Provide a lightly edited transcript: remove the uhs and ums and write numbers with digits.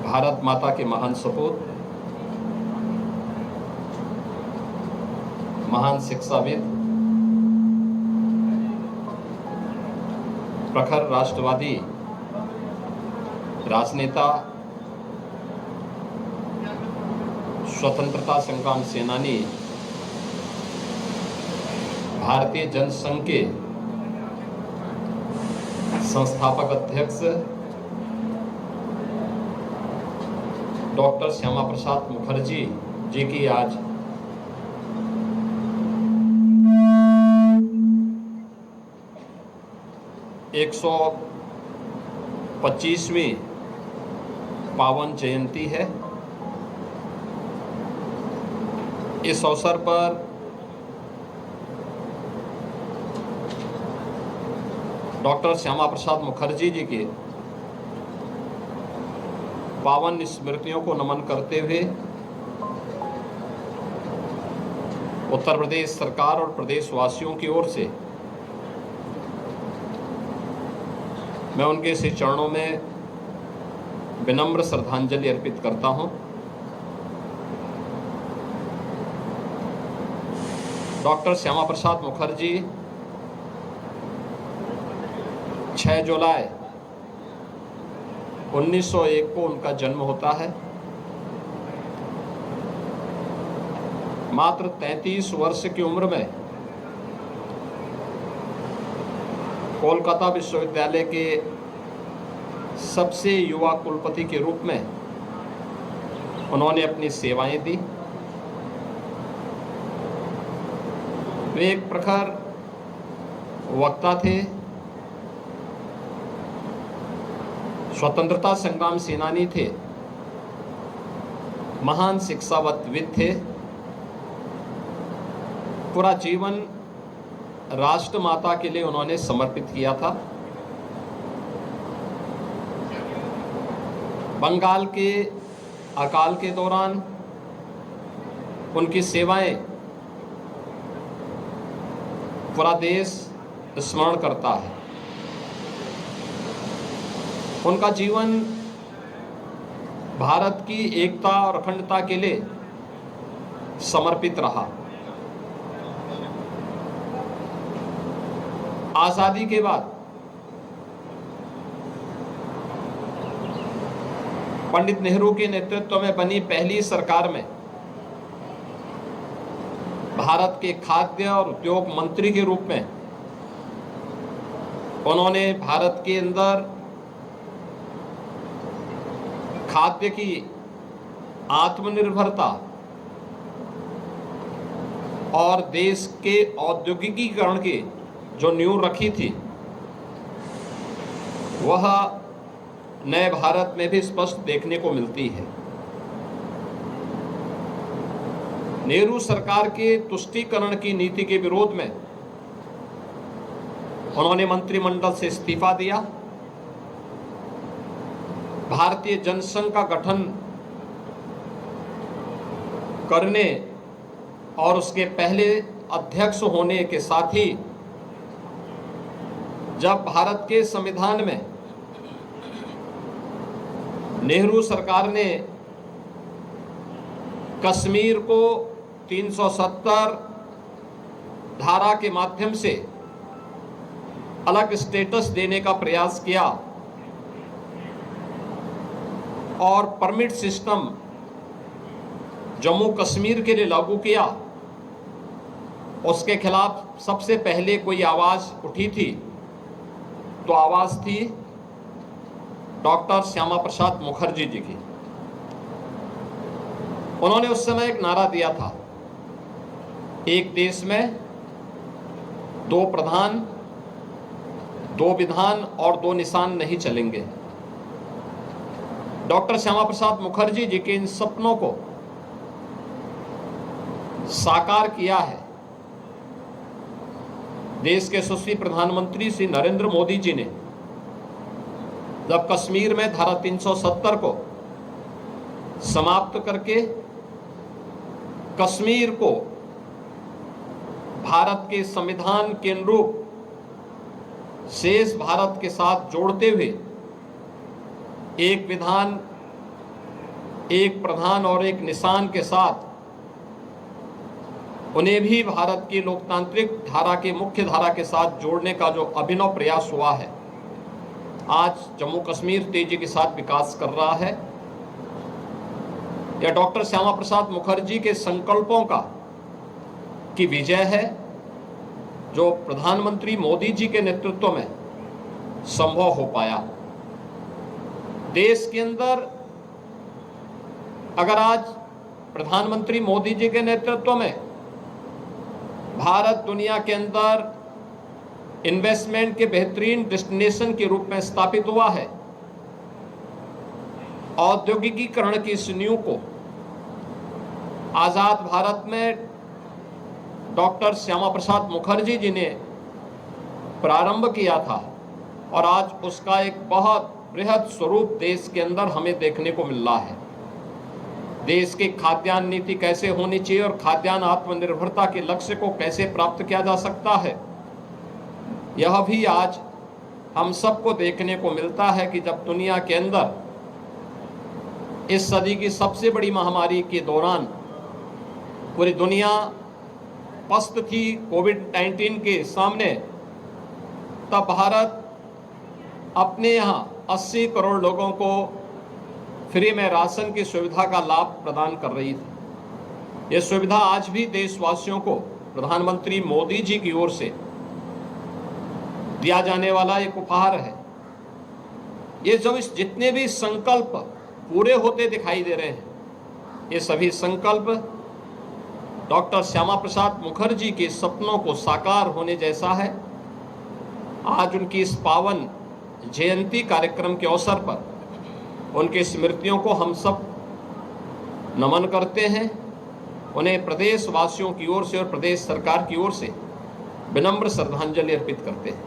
भारत माता के महान सपूत, महान शिक्षाविद, प्रखर राष्ट्रवादी राजनेता, स्वतंत्रता संग्राम सेनानी, भारतीय जनसंघ के संस्थापक अध्यक्ष डॉक्टर श्यामा प्रसाद मुखर्जी जी की आज 125वीं पावन जयंती है। इस अवसर पर डॉक्टर श्यामा प्रसाद मुखर्जी जी के पावन स्मृतियों को नमन करते हुए उत्तर प्रदेश सरकार और प्रदेशवासियों की ओर से मैं उनके श्री चरणों में विनम्र श्रद्धांजलि अर्पित करता हूं। डॉक्टर श्यामा प्रसाद मुखर्जी 6 जुलाई 1901 को उनका जन्म होता है। मात्र 33 वर्ष की उम्र में कोलकाता विश्वविद्यालय के सबसे युवा कुलपति के रूप में उन्होंने अपनी सेवाएं दी। वे एक प्रखर वक्ता थे, स्वतंत्रता संग्राम सेनानी थे, महान शिक्षाविद थे। पूरा जीवन राष्ट्र माता के लिए उन्होंने समर्पित किया था। बंगाल के अकाल के दौरान उनकी सेवाएं पूरा देश स्मरण करता है। उनका जीवन भारत की एकता और अखंडता के लिए समर्पित रहा। आजादी के बाद पंडित नेहरू के नेतृत्व में बनी पहली सरकार में भारत के खाद्य और उद्योग मंत्री के रूप में उन्होंने भारत के अंदर खाद्य की आत्मनिर्भरता और देश के औद्योगिकीकरण की जो नींव रखी थी वह नए भारत में भी स्पष्ट देखने को मिलती है। नेहरू सरकार के तुष्टीकरण की नीति के विरोध में उन्होंने मंत्रिमंडल से इस्तीफा दिया। भारतीय जनसंघ का गठन करने और उसके पहले अध्यक्ष होने के साथ ही जब भारत के संविधान में नेहरू सरकार ने कश्मीर को 370 धारा के माध्यम से अलग स्टेटस देने का प्रयास किया और परमिट सिस्टम जम्मू कश्मीर के लिए लागू किया, उसके खिलाफ सबसे पहले कोई आवाज उठी थी तो आवाज थी डॉक्टर श्यामा प्रसाद मुखर्जी जी की। उन्होंने उस समय एक नारा दिया था, एक देश में 2 प्रधान, 2 विधान और 2 निशान नहीं चलेंगे। डॉक्टर श्यामा प्रसाद मुखर्जी जी के इन सपनों को साकार किया है देश के यशस्वी प्रधानमंत्री श्री नरेंद्र मोदी जी ने, जब कश्मीर में धारा 370 को समाप्त करके कश्मीर को भारत के संविधान के अनुरूप शेष भारत के साथ जोड़ते हुए एक विधान एक प्रधान और एक निशान के साथ उन्हें भी भारत की लोकतांत्रिक धारा के मुख्य धारा के साथ जोड़ने का जो अभिनव प्रयास हुआ है, आज जम्मू कश्मीर तेजी के साथ विकास कर रहा है। यह डॉक्टर श्यामा प्रसाद मुखर्जी के संकल्पों की विजय है, जो प्रधानमंत्री मोदी जी के नेतृत्व में संभव हो पाया। देश के अंदर अगर आज प्रधानमंत्री मोदी जी के नेतृत्व में भारत दुनिया के अंदर इन्वेस्टमेंट के बेहतरीन डेस्टिनेशन के रूप में स्थापित हुआ है, औद्योगिकीकरण की इस नींव को आजाद भारत में डॉक्टर श्यामा प्रसाद मुखर्जी जी ने प्रारंभ किया था और आज उसका एक बहुत बृहद स्वरूप देश के अंदर हमें देखने को मिल रहा है। देश की खाद्यान्न नीति कैसे होनी चाहिए और खाद्यान्न आत्मनिर्भरता के लक्ष्य को कैसे प्राप्त किया जा सकता है, यह भी आज हम सबको देखने को मिलता है कि जब दुनिया के अंदर इस सदी की सबसे बड़ी महामारी के दौरान पूरी दुनिया पस्त थी कोविड-19 के सामने, तब भारत अपने यहाँ 80 करोड़ लोगों को फ्री में राशन की सुविधा का लाभ प्रदान कर रही थी। यह सुविधा आज भी देशवासियों को प्रधानमंत्री मोदी जी की ओर से दिया जाने वाला एक उपहार है। ये जब जितने भी संकल्प पूरे होते दिखाई दे रहे हैं, ये सभी संकल्प डॉक्टर श्यामा प्रसाद मुखर्जी के सपनों को साकार होने जैसा है। आज उनकी इस पावन जयंती कार्यक्रम के अवसर पर उनकी स्मृतियों को हम सब नमन करते हैं। उन्हें प्रदेश वासियों की ओर से और प्रदेश सरकार की ओर से विनम्र श्रद्धांजलि अर्पित करते हैं।